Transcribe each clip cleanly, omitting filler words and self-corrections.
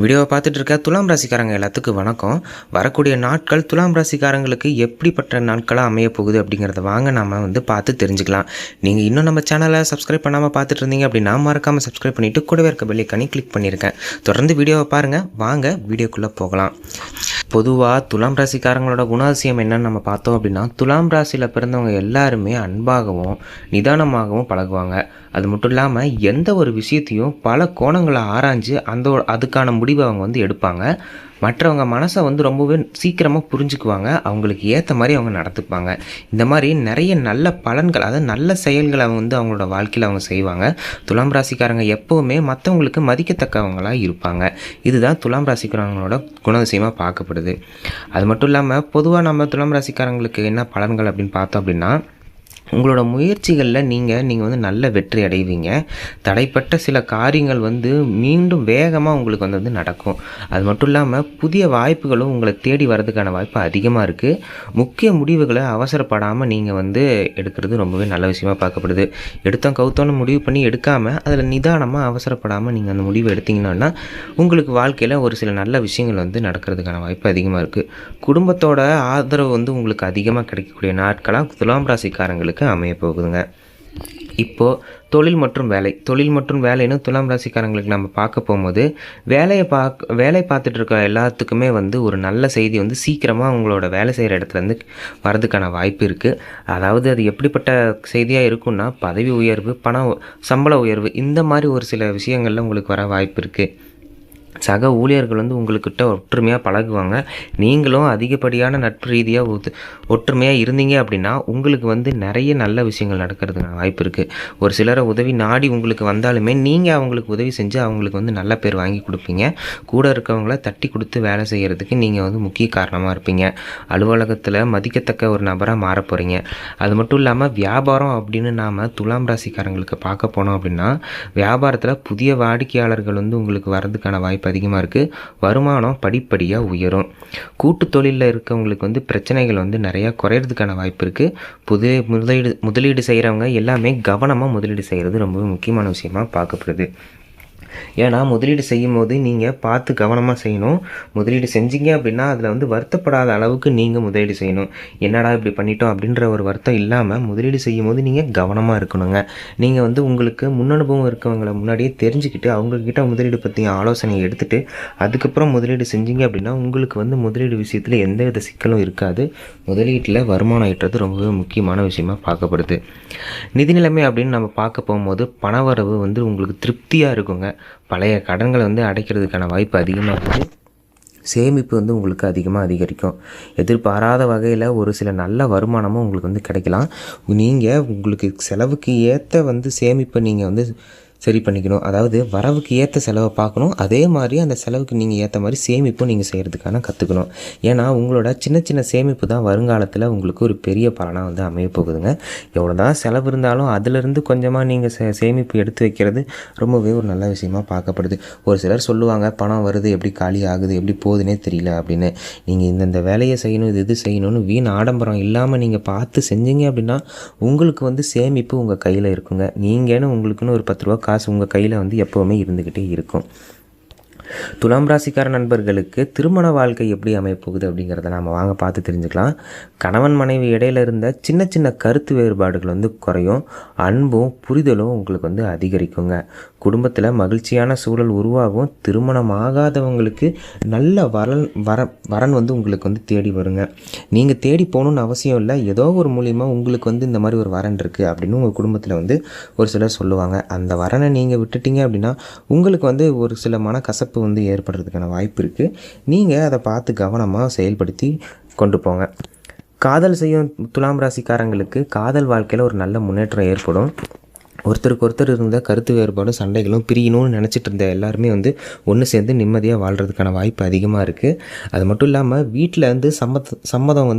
வீடியோவை பார்த்துட்டு இருக்க துலாம் ராசிக்காரங்க எல்லாத்துக்கும் வணக்கம். வரக்கூடிய நாட்கள் துலாம் ராசிக்காரங்களுக்கு எப்படிப்பட்ட நாட்களாக அமைய போகுது அப்படிங்கிறத வாங்க நாம் பார்த்து தெரிஞ்சுக்கலாம். நீங்கள் இன்னும் நம்ம சேனலை சப்ஸ்கிரைப் பண்ணாமல் பார்த்துட்டு இருந்தீங்க அப்படின்னா மறக்காமல் சப்ஸ்கிரைப் பண்ணிவிட்டு கூடவே இருக்க பெல்லைக்கானி கிளிக் பண்ணியிருக்கேன். தொடர்ந்து வீடியோவை பாருங்கள். வாங்க வீடியோக்குள்ளே போகலாம். பொதுவாக துலாம் ராசிக்காரங்களோட குணாதிசயம் என்னன்னு நம்ம பார்த்தோம் அப்படின்னா, துலாம் ராசியில் பிறந்தவங்க எல்லாருமே அன்பாகவும் நிதானமாகவும் பழகுவாங்க. அது மட்டும் இல்லாமல் எந்த ஒரு விஷயத்தையும் பல கோணங்களை ஆராய்ஞ்சு அதுக்கான முடிவை அவங்க எடுப்பாங்க. மற்றவங்க மனசை ரொம்பவே சீக்கிரமாக புரிஞ்சுக்குவாங்க. அவங்களுக்கு ஏற்ற மாதிரி அவங்க நடந்துப்பாங்க. இந்த மாதிரி நிறைய நல்ல பலன்கள், அதாவது நல்ல செயல்களை அவங்களோட வாழ்க்கையில் அவங்க செய்வாங்க. துலாம் ராசிக்காரங்க எப்போவுமே மற்றவங்களுக்கு மதிக்கத்தக்கவங்களாக இருப்பாங்க. இதுதான் துலாம் ராசிக்காரங்களோட குணாதிசயமாக பார்க்கப்படுது. அது மட்டும் இல்லாமல் பொதுவாக நம்ம துலாம் ராசிக்காரங்களுக்கு என்ன பலன்கள் அப்படின்னு பார்த்தோம் அப்படின்னா, உங்களோட முயற்சிகளில் நீங்கள் நல்ல வெற்றி அடைவீங்க. தடைப்பட்ட சில காரியங்கள் மீண்டும் வேகமாக உங்களுக்கு நடக்கும். அது மட்டும் இல்லாமல் புதிய வாய்ப்புகளும் உங்களை தேடி வர்றதுக்கான வாய்ப்பு அதிகமாக இருக்குது. முக்கிய முடிவுகளை அவசரப்படாமல் நீங்கள் எடுக்கிறது ரொம்பவே நல்ல விஷயமாக பார்க்கப்படுது. எடுத்தோம் கவுத்தோன்னு முடிவு பண்ணி எடுக்காமல் அதில் நிதானமாக அவசரப்படாமல் நீங்கள் அந்த முடிவை எடுத்தீங்கன்னா உங்களுக்கு வாழ்க்கையில் ஒரு சில நல்ல விஷயங்கள் நடக்கிறதுக்கான வாய்ப்பு அதிகமாக இருக்குது. குடும்பத்தோட ஆதரவு உங்களுக்கு அதிகமாக கிடைக்கக்கூடிய நாட்களாக துலாம் ராசிக்காரங்களுக்கு அமைய போகுதுங்க. இப்போது தொழில் மற்றும் வேலைன்னு துலாம் ராசிக்காரங்களுக்கு நம்ம பார்க்க போகும்போது, வேலை பார்த்துட்டு இருக்க எல்லாத்துக்குமே ஒரு நல்ல செய்தி சீக்கிரமாக உங்களோட வேலை செய்கிற இடத்துலேருந்து வரதுக்கான வாய்ப்பு இருக்குது. அதாவது அது எப்படிப்பட்ட செய்தியாக இருக்குன்னா, பதவி உயர்வு, சம்பள உயர்வு, இந்த மாதிரி ஒரு சில விஷயங்களில் உங்களுக்கு வர வாய்ப்பு இருக்குது. சக ஊழியர்கள் உங்கள்கிட்ட ஒற்றுமையாக பழகுவாங்க. நீங்களும் அதிகப்படியான நட்பு ரீதியாக ஒற்றுமையாக இருந்தீங்க அப்படின்னா உங்களுக்கு நிறைய நல்ல விஷயங்கள் நடக்கிறதுக்கான வாய்ப்பு இருக்குது. ஒரு சிலரை உதவி நாடி உங்களுக்கு வந்தாலுமே நீங்கள் அவங்களுக்கு உதவி செஞ்சு அவங்களுக்கு நல்ல பேர் வாங்கி கொடுப்பீங்க. கூட இருக்கவங்கள தட்டி கொடுத்து வேலை செய்கிறதுக்கு நீங்கள் முக்கிய காரணமாக இருப்பீங்க. அலுவலகத்தில் மதிக்கத்தக்க ஒரு நபராக மாற போகிறீங்க. அது மட்டும் இல்லாமல் வியாபாரம் அப்படின்னு நாம் துலாம் ராசிக்காரங்களுக்கு பார்க்க போனோம் அப்படின்னா, வியாபாரத்தில் புதிய வாடிக்கையாளர்கள் உங்களுக்கு வர்றதுக்கான வாய்ப்பு அதிகமாக இருக்குது. வருமானம் படிப்படியாக உயரும். கூட்டு தொழிலில் இருக்கவங்களுக்கு பிரச்சனைகள் நிறையா குறையிறதுக்கான வாய்ப்பு இருக்குது. புதிய முதலீடு செய்கிறவங்க எல்லாமே கவனமாக முதலீடு செய்கிறது ரொம்பவே முக்கியமான விஷயமாக பார்க்கப்படுது. ஏன்னா முதலீடு செய்யும் போது நீங்கள் பார்த்து கவனமாக செய்யணும். முதலீடு செஞ்சீங்க அப்படின்னா அதில் வருத்தப்படாத அளவுக்கு நீங்கள் முதலீடு செய்யணும். என்னடா இப்படி பண்ணிட்டோம் அப்படின்ற ஒரு வருத்தம் இல்லாமல் முதலீடு செய்யும் போது நீங்கள் கவனமாக இருக்கணுங்க. நீங்கள் உங்களுக்கு முன்னனுபவம் இருக்கவங்களை முன்னாடியே தெரிஞ்சுக்கிட்டு அவங்கக்கிட்ட முதலீடு பற்றி ஆலோசனை எடுத்துகிட்டு அதுக்கப்புறம் முதலீடு செஞ்சீங்க அப்படின்னா உங்களுக்கு முதலீடு விஷயத்தில் எந்தவித சிக்கலும் இருக்காது. முதலீட்டில் வருமானம் ஈட்டுறது ரொம்பவே முக்கியமான விஷயமாக பார்க்கப்படுது. நிதி நிலைமை அப்படின்னு நம்ம பார்க்க போகும்போது பணவரவு உங்களுக்கு திருப்தியாக இருக்குங்க. பழைய கடன்களை அடைக்கிறதுக்கான வாய்ப்பு அதிகமாக இருக்குது. சேமிப்பு உங்களுக்கு அதிகமாக அதிகரிக்கும். எதிர்பாராத வகையில் ஒரு சில நல்ல வருமானமும் உங்களுக்கு கிடைக்கலாம். நீங்கள் உங்களுக்கு செலவுக்கு ஏற்ற சேமிப்பை நீங்கள் சரி பண்ணிக்கணும். அதாவது வரவுக்கு ஏற்ற செலவை பார்க்கணும். அதே மாதிரி அந்த செலவுக்கு நீங்கள் ஏற்ற மாதிரி சேமிப்பும் நீங்கள் செய்கிறதுக்கான கற்றுக்கணும். ஏன்னா உங்களோட சின்ன சின்ன சேமிப்பு தான் வருங்காலத்தில் உங்களுக்கு ஒரு பெரிய பலனாக அமைய போகுதுங்க. எவ்வளோ தான் செலவு இருந்தாலும் அதிலிருந்து கொஞ்சமாக நீங்கள் சேமிப்பு எடுத்து வைக்கிறது ரொம்பவே ஒரு நல்ல விஷயமாக பார்க்கப்படுது. ஒரு சிலர் சொல்லுவாங்க, பணம் வருது எப்படி காலி ஆகுது, எப்படி போகுதுன்னே தெரியல அப்படின்னு. நீங்கள் இந்தந்த வேலையை செய்யணும், இது செய்யணும்னு வீண் ஆடம்பரம் இல்லாமல் நீங்கள் பார்த்து செஞ்சீங்க அப்படின்னா உங்களுக்கு சேமிப்பு உங்கள் கையில் இருக்குங்க. நீங்கன்னு உங்களுக்குன்னு ஒரு 10 ரூபா காசு உங்கள் கையில் எப்போவுமே இருந்துக்கிட்டே இருக்கும். துலாம் ராசிக்கார நண்பர்களுக்கு திருமண வாழ்க்கை எப்படி அமையப்போகுது அப்படிங்கிறத நாம் வாங்க பார்த்து தெரிஞ்சுக்கலாம். கணவன் மனைவி இடையில இருந்த சின்ன சின்ன கருத்து வேறுபாடுகள் குறையும். அன்பும் புரிதலும் உங்களுக்கு அதிகரிக்குங்க. குடும்பத்தில் மகிழ்ச்சியான சூழல் உருவாகும். திருமணம் ஆகாதவங்களுக்கு நல்ல வரன் உங்களுக்கு தேடி வருங்க. நீங்கள் தேடி போகணுன்னு அவசியம் இல்லை. ஏதோ ஒரு மூலியமாக உங்களுக்கு இந்த மாதிரி ஒரு வரன் இருக்குது அப்படின்னு உங்கள் குடும்பத்தில் ஒரு சிலர் சொல்லுவாங்க. அந்த வரனை நீங்கள் விட்டுட்டீங்க அப்படின்னா உங்களுக்கு ஒரு சில மனக்கசப்பு ஏற்படுறதுக்கான வாய்ப்பு இருக்குது. நீங்கள் அதை பார்த்து கவனமாக செயல்படுத்தி கொண்டு போங்க. காதல் செய்யும் துலாம் ராசிக்காரங்களுக்கு காதல் வாழ்க்கையில் ஒரு நல்ல முன்னேற்றம் ஏற்படும். ஒருத்தருக்கு ஒருத்தர் இருந்த கருத்து வேறுபாடும் சண்டைகளும் பிரியணும்னு நினச்சிட்டு இருந்த எல்லாருமே ஒன்று சேர்ந்து நிம்மதியாக வாழ்கிறதுக்கான வாய்ப்பு அதிகமாக இருக்குது. அது மட்டும் இல்லாமல் வீட்டில் சம்மதம்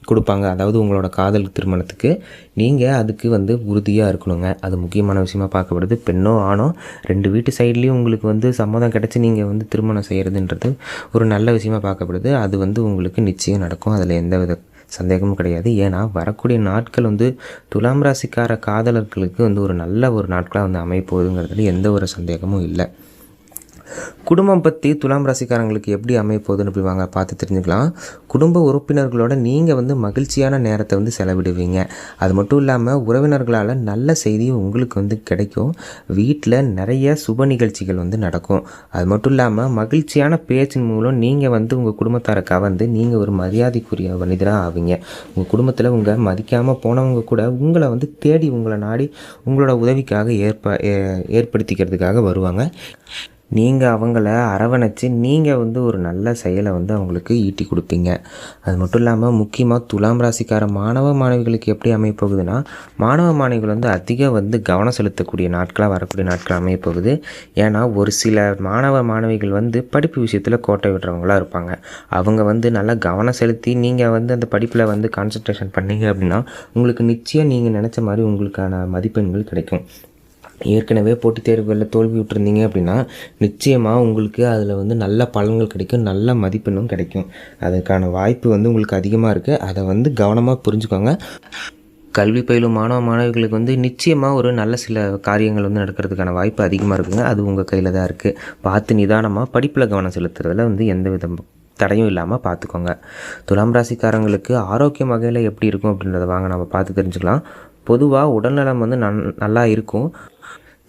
கொடுப்பாங்க. அதாவது உங்களோட காதல் திருமணத்துக்கு நீங்கள் அதுக்கு உறுதியாக இருக்கணுங்க. அது முக்கியமான விஷயமாக பார்க்கப்படுது. பெண்ணோ ஆணோ 2 வீட்டு சைட்லேயும் உங்களுக்கு சம்மதம் கிடச்சி நீங்கள் திருமணம் செய்கிறதுன்றது ஒரு நல்ல விஷயமாக பார்க்கப்படுது. அது உங்களுக்கு நிச்சயம் நடக்கும். அதில் எந்தவித சந்தேகமும் கிடையாது. ஏன்னா வரக்கூடிய நாட்கள் துலாம் ராசிக்கார காதலர்களுக்கு ஒரு நல்ல ஒரு நாட்களாக அமையப்போகுதுங்கிறதுல எந்த ஒரு சந்தேகமும் இல்லை. குடும்பம் பற்றி துலாம் ராசிக்காரங்களுக்கு எப்படி அமைய போகுதுன்னு அப்படி வாங்க பார்த்து தெரிஞ்சுக்கலாம். குடும்ப உறுப்பினர்களோட நீங்கள் வந்து மகிழ்ச்சியான நேரத்தை வந்து செலவிடுவீங்க. அது மட்டும் இல்லாமல் உறவினர்களால் நல்ல செய்தியும் உங்களுக்கு வந்து கிடைக்கும். வீட்டில் நிறைய சுப நிகழ்ச்சிகள் வந்து நடக்கும். அது மட்டும் இல்லாமல் மகிழ்ச்சியான பேச்சின் மூலம் நீங்கள் வந்து உங்கள் குடும்பத்தாரை கவர்ந்து நீங்கள் ஒரு மரியாதைக்குரிய மனிதராக ஆவீங்க. உங்கள் குடும்பத்தில் உங்கள் மதிக்காமல் போனவங்க கூட உங்களை வந்து தேடி உங்களை நாடி உங்களோட உதவிக்காக ஏற்படுத்திக்கிறதுக்காக வருவாங்க. நீங்கள் அவங்கள அரவணைச்சு நீங்கள் வந்து ஒரு நல்ல செயலை வந்து அவங்களுக்கு ஈட்டி கொடுப்பீங்க. அது மட்டும் இல்லாமல் முக்கியமாக துலாம் ராசிக்கார மாணவ மாணவிகளுக்கு எப்படி அமையப்போகுதுன்னா, மாணவ மாணவிகள் வந்து அதிக வந்து கவனம் செலுத்தக்கூடிய நாட்களாக வரக்கூடிய நாட்கள் அமையப்போகுது. ஏன்னா ஒரு சில மாணவ மாணவிகள் வந்து படிப்பு விஷயத்தில் கோட்டை விடுறவங்களாக இருப்பாங்க. அவங்க வந்து நல்லா கவனம் செலுத்தி நீங்கள் வந்து அந்த படிப்பில் வந்து கான்சன்ட்ரேஷன் பண்ணீங்க அப்படின்னா உங்களுக்கு நிச்சயம் நீங்கள் நினச்ச மாதிரி உங்களுக்கான மதிப்பெண்கள் கிடைக்கும். ஏற்கனவே போட்டித் தேர்வுகளில் தோல்வி விட்டுருந்தீங்க அப்படின்னா நிச்சயமாக உங்களுக்கு அதில் வந்து நல்ல பலன்கள் கிடைக்கும், நல்ல மதிப்பெண்ணும் கிடைக்கும். அதுக்கான வாய்ப்பு வந்து உங்களுக்கு அதிகமாக இருக்குது. அதை வந்து கவனமாக புரிஞ்சுக்கோங்க. கல்வி பயிலும் மாணவ மாணவிகளுக்கு வந்து நிச்சயமாக ஒரு நல்ல சில காரியங்கள் வந்து நடக்கிறதுக்கான வாய்ப்பு அதிகமாக இருக்குங்க. அது உங்கள் கையில் தான் இருக்குது. பார்த்து நிதானமாக படிப்பில் கவனம் செலுத்துறதுல வந்து எந்த வித தடையும் இல்லாமல் பார்த்துக்கோங்க. துலாம் ராசிக்காரங்களுக்கு ஆரோக்கியம் வகையில் எப்படி இருக்கும் அப்படின்றத வாங்க நம்ம பார்த்து தெரிஞ்சுக்கலாம். பொதுவாக உடல்நலம் வந்து நல்லா இருக்கும்.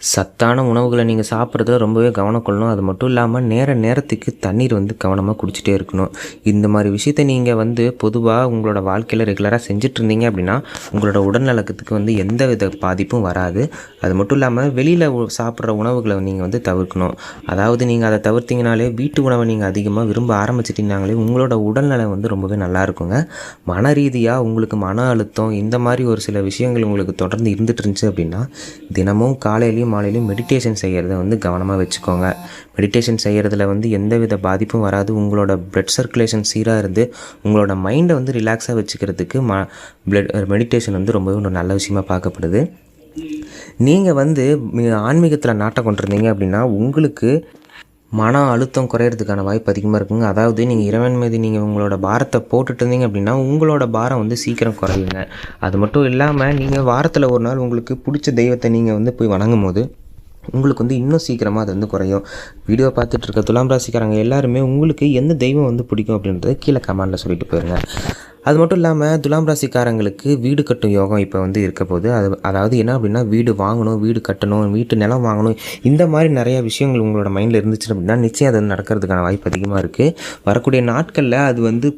சத்தான உணவுகளை நீங்கள் சாப்பிட்றதுல ரொம்பவே கவனம் கொள்ளணும். அது மட்டும் இல்லாமல் நேரத்துக்கு தண்ணீர் வந்து கவனமாக குடிச்சிட்டே இருக்கணும். இந்த மாதிரி விஷயத்தை நீங்கள் வந்து பொதுவாக உங்களோட வாழ்க்கையில் ரெகுலராக செஞ்சுட்டு இருந்தீங்க அப்படின்னா உங்களோட உடல்நலத்துக்கு வந்து எந்த வித பாதிப்பும் வராது. அது மட்டும் இல்லாமல் வெளியில் சாப்பிட்ற உணவுகளை நீங்கள் வந்து தவிர்க்கணும். அதாவது நீங்கள் அதை தவிர்த்திங்கனாலே வீட்டு உணவை நீங்கள் அதிகமாக விரும்ப ஆரம்பிச்சிட்டிங்கனாலே உங்களோட உடல்நலம் வந்து ரொம்பவே நல்லா இருக்குங்க. மன ரீதியாக உங்களுக்கு மன அழுத்தம் இந்த மாதிரி ஒரு சில விஷயங்கள் உங்களுக்கு தொடர்ந்து இருந்துட்டு இருந்துச்சு அப்படின்னா தினமும் காலையிலையும் மாலையிலையும் மெடிடேஷன் செய்கிறத வந்து கவனமாக வச்சுக்கோங்க. மெடிடேஷன் செய்கிறதுல வந்து எந்தவித பாதிப்பும் வராது. உங்களோட பிளட் சர்க்குலேஷன் சீராக இருந்து உங்களோட மைண்டை வந்து ரிலாக்ஸாக வச்சுக்கிறதுக்கு மெடிடேஷன் வந்து ரொம்பவே ஒரு நல்ல விஷயமாக பார்க்கப்படுது. நீங்கள் வந்து ஆன்மீகத்தில் நாட்டம் கொண்டிருந்தீங்க அப்படின்னா உங்களுக்கு மன அழுத்தம் குறையிறதுக்கான வாய்ப்பு அதிகமாக இருக்குங்க. அதாவது நீங்கள் இறைவன் மீது நீங்கள் உங்களோட பாரத்தை போட்டுட்டு இருந்தீங்க அப்படின்னா உங்களோட பாரம் வந்து சீக்கிரம் குறையுங்க. அது மட்டும் இல்லாமல் நீங்கள் வாரத்தில் ஒரு நாள் உங்களுக்கு பிடிச்ச தெய்வத்தை நீங்கள் வந்து போய் வணங்கும் போது உங்களுக்கு வந்து இன்னும் சீக்கிரமாக அது வந்து குறையும். வீடியோ பார்த்துட்டு இருக்க துலாம் ராசிக்காரங்க எல்லாருமே உங்களுக்கு எந்த தெய்வம் வந்து பிடிக்கும் அப்படின்றத கீழே கமெண்டில் சொல்லிட்டு போயிருங்க. அது மட்டும் இல்லாமல் துலாம் ராசிக்காரங்களுக்கு வீடு கட்டும் யோகம் இப்போ வந்து இருக்க போது. அதாவது என்ன அப்படின்னா வீடு வாங்கணும், வீடு கட்டணும், வீட்டு நிலம் வாங்கணும், இந்த மாதிரி நிறையா விஷயங்கள் உங்களோட மைண்டில் இருந்துச்சு அப்படின்னா நிச்சயம் அது நடக்கிறதுக்கான வாய்ப்பு அதிகமாக இருக்குது. வரக்கூடிய நாட்களில் அது வந்து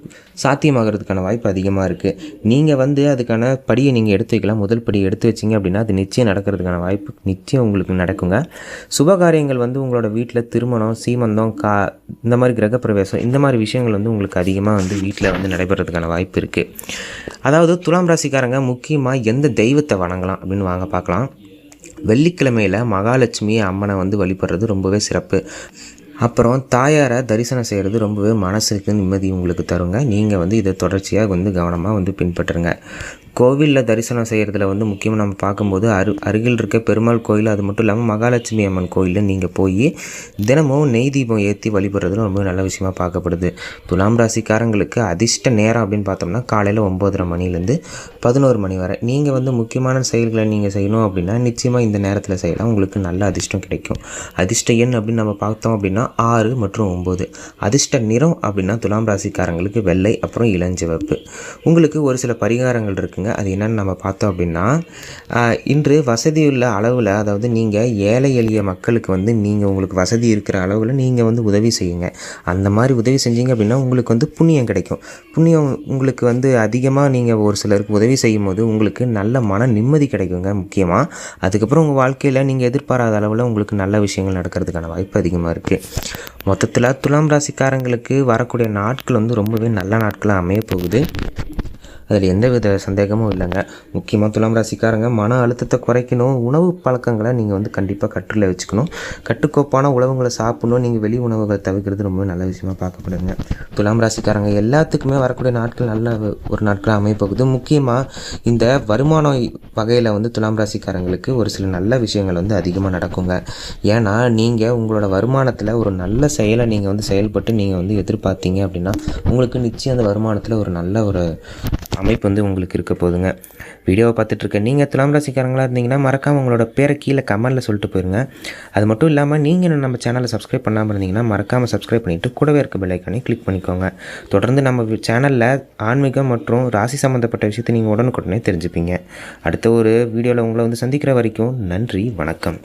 சாத்தியமாகிறதுக்கான வாய்ப்பு அதிகமாக இருக்குது. நீங்கள் வந்து அதுக்கான படியை நீங்கள் எடுத்து வைக்கலாம். முதல் படியை எடுத்து வச்சிங்க அப்படின்னா அது நிச்சயம் நடக்கிறதுக்கான வாய்ப்பு நிச்சயம் உங்களுக்கு நடக்குங்க. சுபகாரியங்கள் வந்து உங்களோட வீட்டில் திருமணம், சீமந்தம், இந்த மாதிரி கிரகப்பிரவேசம் இந்த மாதிரி விஷயங்கள் வந்து உங்களுக்கு அதிகமாக வந்து வீட்டில் வந்து நடைபெறதுக்கான வாய்ப்பு இருக்குது. அதாவது துலாம் ராசிக்காரங்க முக்கியமாக எந்த தெய்வத்தை வணங்கலாம் அப்படின்னு வாங்க பார்க்கலாம். வெள்ளிக்கிழமையில் மகாலட்சுமி அம்மனை வந்து வழிபடுறது ரொம்பவே சிறப்பு. அப்புறம் தாயாரை தரிசனம் செய்கிறது ரொம்பவே மனசுக்கு நிம்மதி உங்களுக்கு தருங்க. நீங்கள் வந்து இதை தொடர்ச்சியாக வந்து கவனமாக வந்து பின்பற்றுங்க. கோவிலில் தரிசனம் செய்கிறதுல வந்து முக்கியமாக நம்ம பார்க்கும்போது அருகில் இருக்க பெருமாள் கோயில், அது மட்டும் இல்லாமல் மகாலட்சுமி அம்மன் கோயிலில் நீங்கள் போய் தினமும் நெய் தீபம் ஏற்றி வழிபடுறது ரொம்ப நல்ல விஷயமாக பார்க்கப்படுது. துலாம் ராசிக்காரங்களுக்கு அதிர்ஷ்ட நேரம் அப்படின்னு பார்த்தோம்னா காலையில் 9:30 மணிலேருந்து 11 மணி வரை. நீங்கள் வந்து முக்கியமான செயல்களை நீங்கள் செய்யணும் அப்படின்னா நிச்சயமாக இந்த நேரத்தில் செய்யலாம். உங்களுக்கு நல்ல அதிர்ஷ்டம் கிடைக்கும். அதிர்ஷ்ட எண் அப்படின்னு நம்ம பார்த்தோம் அப்படின்னா 6 மற்றும் 9. அதிர்ஷ்ட நிறம் அப்படின்னா துலாம் ராசிக்காரங்களுக்கு வெள்ளை அப்புறம் இளஞ்சிவப்பு. உங்களுக்கு ஒரு சில பரிகாரங்கள் இருக்குங்க. அது என்னென்னு நம்ம பார்த்தோம் அப்படின்னா இன்று வசதியுள்ள அளவில், அதாவது நீங்கள் ஏழை எளிய மக்களுக்கு வந்து நீங்கள் உங்களுக்கு வசதி இருக்கிற அளவில் நீங்கள் வந்து உதவி செய்யுங்க. அந்த மாதிரி உதவி செஞ்சீங்க அப்படின்னா உங்களுக்கு வந்து புண்ணியம் கிடைக்கும். புண்ணியம் உங்களுக்கு வந்து அதிகமாக நீங்கள் ஒரு சிலருக்கு உதவி செய்யும் போது உங்களுக்கு நல்ல மன நிம்மதி கிடைக்குங்க. முக்கியமாக அதுக்கப்புறம் உங்கள் வாழ்க்கையில் நீங்கள் எதிர்பாராத அளவில் உங்களுக்கு நல்ல விஷயங்கள் நடக்கிறதுக்கான வாய்ப்பு அதிகமாக இருக்குது. மொத்தத்தில் துலாம் ராசிக்காரங்களுக்கு வரக்கூடிய நாட்கள் வந்து ரொம்பவே நல்ல நாட்களாக அமைய போகுது. அதில் எந்தவித சந்தேகமும் இல்லைங்க. முக்கியமாக துலாம் ராசிக்காரங்க மன அழுத்தத்தை குறைக்கணும். உணவு பழக்கங்களை நீங்கள் வந்து கண்டிப்பாக கட்டுல வச்சுக்கணும். கட்டுக்கோப்பான உணவுகளை சாப்பிடணும். நீங்கள் வெளி உணவுகளை தவிர்க்கிறது ரொம்ப நல்ல விஷயமாக பார்க்கப்படுங்க. துலாம் ராசிக்காரங்க எல்லாத்துக்குமே வரக்கூடிய நாட்கள் நல்ல ஒரு நாட்களாக அமையப்போகுது. முக்கியமாக இந்த வருமானம் வகையில் வந்து துலாம் ராசிக்காரங்களுக்கு ஒரு சில நல்ல விஷயங்கள் வந்து அதிகமாக நடக்குங்க. ஏன்னா நீங்கள் உங்களோட வருமானத்தில் ஒரு நல்ல செயலை நீங்கள் வந்து செயல்பட்டு நீங்கள் வந்து எதிர்பார்த்தீங்க அப்படின்னா உங்களுக்கு நிச்சயம் அந்த வருமானத்தில் ஒரு நல்ல ஒரு அமைப்பு வந்து உங்களுக்கு இருக்க போகுதுங்க. வீடியோவை பார்த்துட்ருக்க நீங்கள் துலாம் ராசிக்காரங்களாக இருந்தீங்கன்னா மறக்காமல் உங்களோட பேரை கீழே கமெண்ட்டில் சொல்லிட்டு போயிருங்க. அது மட்டும் இல்லாமல் நீங்கள் நம்ம சேனலை சப்ஸ்கிரைப் பண்ணாமல் இருந்தீங்கன்னா மறக்காமல் சப்ஸ்கிரைப் பண்ணிவிட்டு கூடவே இருக்க பெல் ஐக்கானை கிளிக் பண்ணிக்கோங்க. தொடர்ந்து நம்ம சேனலில் ஆன்மீகம் மற்றும் ராசி சம்மந்தப்பட்ட விஷயத்தை நீங்கள் உடனுக்குடனே தெரிஞ்சுப்பீங்க. அடுத்த ஒரு வீடியோவில் உங்களை வந்து சந்திக்கிற வரைக்கும் நன்றி, வணக்கம்.